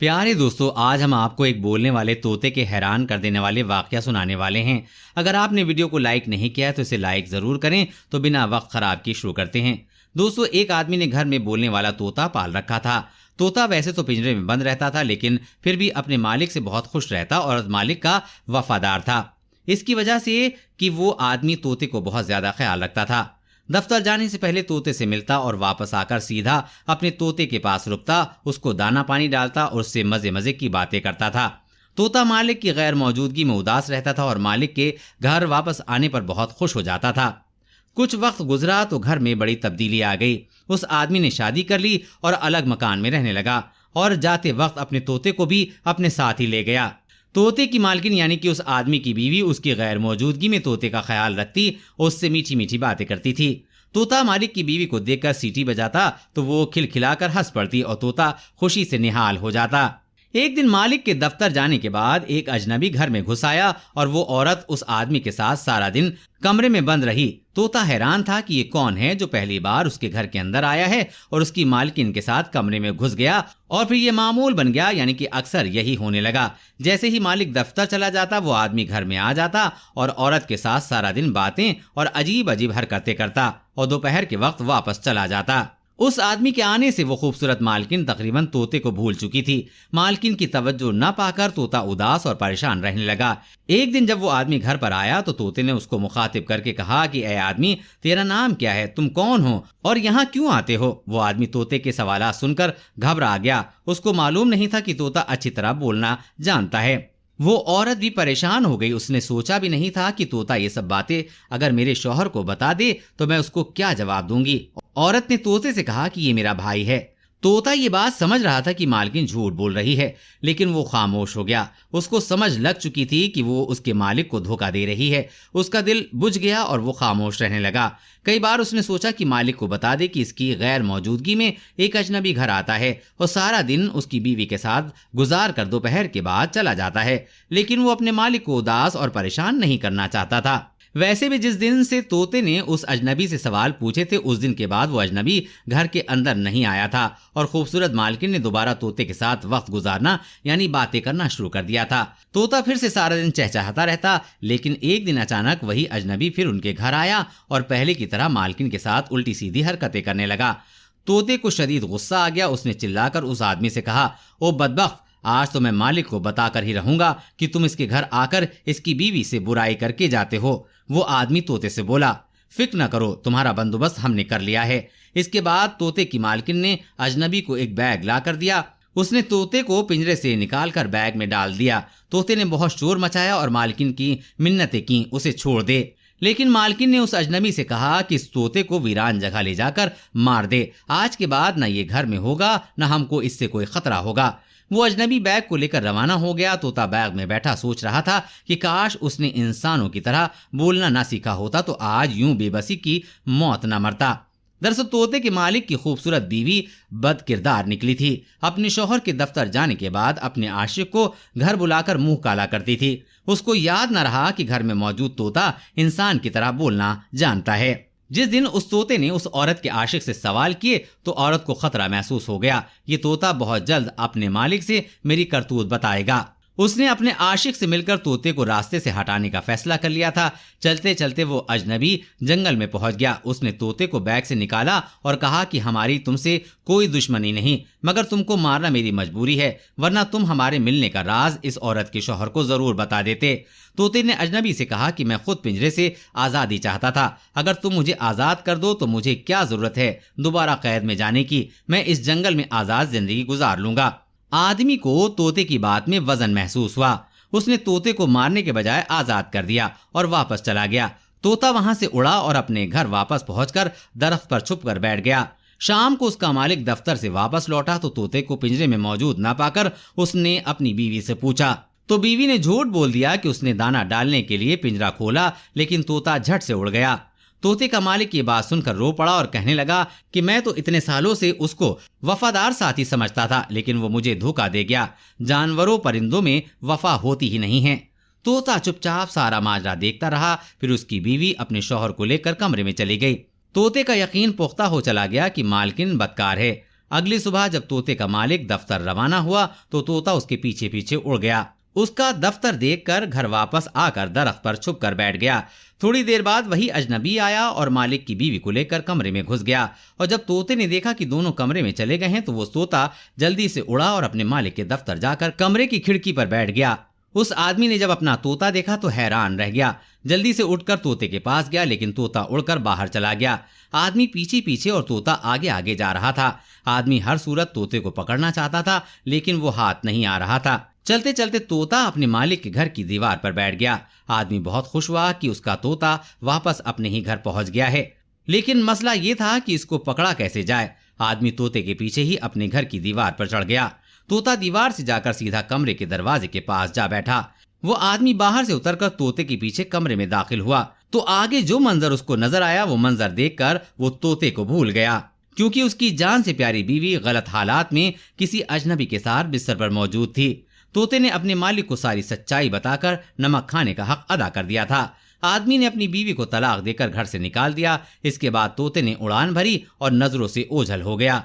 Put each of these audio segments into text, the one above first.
प्यारे दोस्तों, आज हम आपको एक बोलने वाले तोते के हैरान कर देने वाले वाकया सुनाने वाले हैं। अगर आपने वीडियो को लाइक नहीं किया है तो इसे लाइक जरूर करें। तो बिना वक्त खराब किए शुरू करते हैं। दोस्तों, एक आदमी ने घर में बोलने वाला तोता पाल रखा था। तोता वैसे तो पिंजरे में बंद रहता था, लेकिन फिर भी अपने मालिक से बहुत खुश रहता और मालिक का वफादार था। इसकी वजह से कि वो आदमी तोते को बहुत ज्यादा ख्याल रखता था। दफ्तर जाने से पहले तोते से मिलता और वापस आकर सीधा अपने तोते के पास रुकता, उसको दाना पानी डालता और उससे मजे मजे की बातें करता था। तोता मालिक की गैर मौजूदगी में उदास रहता था और मालिक के घर वापस आने पर बहुत खुश हो जाता था। कुछ वक्त गुजरा तो घर में बड़ी तब्दीली आ गई। उस आदमी ने शादी कर ली और अलग मकान में रहने लगा और जाते वक्त अपने तोते को भी अपने साथ ही ले गया। तोते की मालकिन यानी कि उस आदमी की बीवी उसकी गैर मौजूदगी में तोते का ख्याल रखती और उससे मीठी मीठी बातें करती थी। तोता मालिक की बीवी को देखकर सीटी बजाता तो वो खिलखिलाकर हंस पड़ती और तोता खुशी से निहाल हो जाता। एक दिन मालिक के दफ्तर जाने के बाद एक अजनबी घर में घुस आया और वो औरत उस आदमी के साथ सारा दिन कमरे में बंद रही। तोता हैरान था कि ये कौन है जो पहली बार उसके घर के अंदर आया है और उसकी मालकिन के साथ कमरे में घुस गया। और फिर ये मामूल बन गया, यानी कि अक्सर यही होने लगा। जैसे ही मालिक दफ्तर चला जाता वो आदमी घर में आ जाता और औरत के साथ सारा दिन बातें और अजीब अजीब हरकतें करता और दोपहर के वक्त वापस चला जाता। उस आदमी के आने से वो खूबसूरत मालकिन तकरीबन तोते को भूल चुकी थी। मालकिन की तवज्जो न पाकर तोता उदास और परेशान रहने लगा। एक दिन जब वो आदमी घर पर आया तो तोते ने उसको मुखातिब करके कहा कि ए आदमी, तेरा नाम क्या है, तुम कौन हो और यहाँ क्यों आते हो? वो आदमी तोते के सवालात सुनकर घबरा गया। उसको मालूम नहीं था कि तोता अच्छी तरह बोलना जानता है। वो औरत भी परेशान हो गई। उसने सोचा भी नहीं था कि तोता ये सब बातें अगर मेरे शौहर को बता दे तो मैं उसको क्या जवाब दूंगी। औरत ने तोते से कहा कि ये मेरा भाई है। तोता ये बात समझ रहा था कि मालकिन झूठ बोल रही है, लेकिन वो खामोश हो गया। उसको समझ लग चुकी थी कि वो उसके मालिक को धोखा दे रही है। उसका दिल बुझ गया और वो खामोश रहने लगा। कई बार उसने सोचा कि मालिक को बता दे कि इसकी गैर मौजूदगी में एक अजनबी घर आता है और सारा दिन उसकी बीवी के साथ गुजार कर दोपहर के बाद चला जाता है, लेकिन वो अपने मालिक को उदास और परेशान नहीं करना चाहता था। वैसे भी जिस दिन से तोते ने उस अजनबी से सवाल पूछे थे उस दिन के बाद वो अजनबी घर के अंदर नहीं आया था और खूबसूरत मालकिन ने दोबारा तोते के साथ वक्त गुजारना यानी बातें करना शुरू कर दिया था। तोता फिर से सारा दिन चहचहाता रहता, लेकिन एक दिन अचानक वही अजनबी फिर उनके घर आया और पहले की तरह मालकिन के साथ उल्टी सीधी हरकतें करने लगा। तोते को शदीद गुस्सा आ गया। उसने चिल्लाकर उस आदमी से कहा, ओ बदबख्त, आज तो मैं मालिक को बताकर ही रहूंगा कि तुम इसके घर आकर इसकी बीवी से बुराई करके जाते हो। वो आदमी तोते से बोला, फिक्र न करो, तुम्हारा बंदोबस्त हमने कर लिया है। इसके बाद तोते की मालकिन ने अजनबी को एक बैग ला कर दिया। उसने तोते को पिंजरे से निकालकर बैग में डाल दिया। तोते ने बहुत शोर मचाया और मालकिन की मिन्नतें की उसे छोड़ दे, लेकिन मालकिन ने उस अजनबी से कहा कि इस तोते को वीरान जगह ले जाकर मार दे। आज के बाद न ये घर में होगा न हमको इससे कोई खतरा होगा। वो अजनबी बैग को लेकर रवाना हो गया। तोता बैग में बैठा सोच रहा था कि काश उसने इंसानों की तरह बोलना ना सीखा होता तो आज यूं बेबसी की मौत न मरता। दरअसल तोते के मालिक की खूबसूरत बीवी बद किरदार निकली थी। अपने शौहर के दफ्तर जाने के बाद अपने आशिक को घर बुलाकर मुंह काला करती थी। उसको याद न रहा कि घर में मौजूद तोता इंसान की तरह बोलना जानता है। जिस दिन उस तोते ने उस औरत के आशिक से सवाल किए तो औरत को खतरा महसूस हो गया। ये तोता बहुत जल्द अपने मालिक से मेरी करतूत बताएगा। उसने अपने आशिक से मिलकर तोते को रास्ते से हटाने का फैसला कर लिया था। चलते चलते वो अजनबी जंगल में पहुंच गया। उसने तोते को बैग से निकाला और कहा कि हमारी तुमसे कोई दुश्मनी नहीं, मगर तुमको मारना मेरी मजबूरी है, वरना तुम हमारे मिलने का राज इस औरत के शौहर को जरूर बता देते। तोते ने अजनबी से कहा कि मैं खुद पिंजरे से आजादी चाहता था। अगर तुम मुझे आजाद कर दो तो मुझे क्या जरूरत है दोबारा कैद में जाने की। मैं इस जंगल में आजाद जिंदगी गुजार लूंगा। आदमी को तोते की बात में वजन महसूस हुआ। उसने तोते को मारने के बजाय आजाद कर दिया और वापस चला गया। तोता वहां से उड़ा और अपने घर वापस पहुंचकर दरख्त पर छुप कर बैठ गया। शाम को उसका मालिक दफ्तर से वापस लौटा तो तोते को पिंजरे में मौजूद न पाकर उसने अपनी बीवी से पूछा, तो बीवी ने झूठ बोल दिया कि उसने दाना डालने के लिए पिंजरा खोला, लेकिन तोता झट से उड़ गया। तोते का मालिक ये बात सुनकर रो पड़ा और कहने लगा कि मैं तो इतने सालों से उसको वफादार साथी समझता था, लेकिन वो मुझे धोखा दे गया। जानवरों परिंदों में वफा होती ही नहीं है। तोता चुपचाप सारा माजरा देखता रहा। फिर उसकी बीवी अपने शौहर को लेकर कमरे में चली गई। तोते का यकीन पुख्ता हो चला गया कि मालकिन बदकार है। अगली सुबह जब तोते का मालिक दफ्तर रवाना हुआ तो तोता उसके पीछे पीछे उड़ गया। उसका दफ्तर देखकर घर वापस आकर दरख्त पर छुप कर बैठ गया। थोड़ी देर बाद वही अजनबी आया और मालिक की बीवी को लेकर कमरे में घुस गया। और जब तोते ने देखा कि दोनों कमरे में चले गए हैं तो वो तोता जल्दी से उड़ा और अपने मालिक के दफ्तर जाकर कमरे की खिड़की पर बैठ गया। उस आदमी ने जब अपना तोता देखा तो हैरान रह गया। जल्दी से उठकर तोते के पास गया, लेकिन तोता उड़कर बाहर चला गया। आदमी पीछे पीछे और तोता आगे आगे जा रहा था। आदमी हर सूरत तोते को पकड़ना चाहता था, लेकिन वो हाथ नहीं आ रहा था। चलते चलते तोता अपने मालिक के घर की दीवार पर बैठ गया। आदमी बहुत खुश हुआ कि उसका तोता वापस अपने ही घर पहुंच गया है, लेकिन मसला ये था कि इसको पकड़ा कैसे जाए। आदमी तोते के पीछे ही अपने घर की दीवार पर चढ़ गया। तोता दीवार से जाकर सीधा कमरे के दरवाजे के पास जा बैठा। वो आदमी बाहर से उतरकर तोते के पीछे कमरे में दाखिल हुआ तो आगे जो मंजर उसको नजर आया वो मंजर देखकर वो तोते को भूल गया, क्योंकि उसकी जान से प्यारी बीवी गलत हालात में किसी अजनबी के साथ बिस्तर पर मौजूद थी। तोते ने अपने मालिक को सारी सच्चाई बताकर नमक खाने का हक अदा कर दिया था। आदमी ने अपनी बीवी को तलाक देकर घर से निकाल दिया। इसके बाद तोते ने उड़ान भरी और नजरों से ओझल हो गया।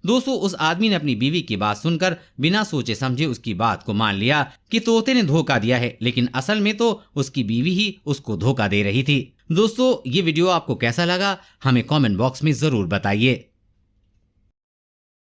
दोस्तों, उस आदमी ने अपनी बीवी की बात सुनकर बिना सोचे समझे उसकी बात को मान लिया कि तोते ने धोखा दिया है, लेकिन असल में तो उसकी बीवी ही उसको धोखा दे रही थी। दोस्तों, ये वीडियो आपको कैसा लगा हमें कमेंट बॉक्स में जरूर बताइए।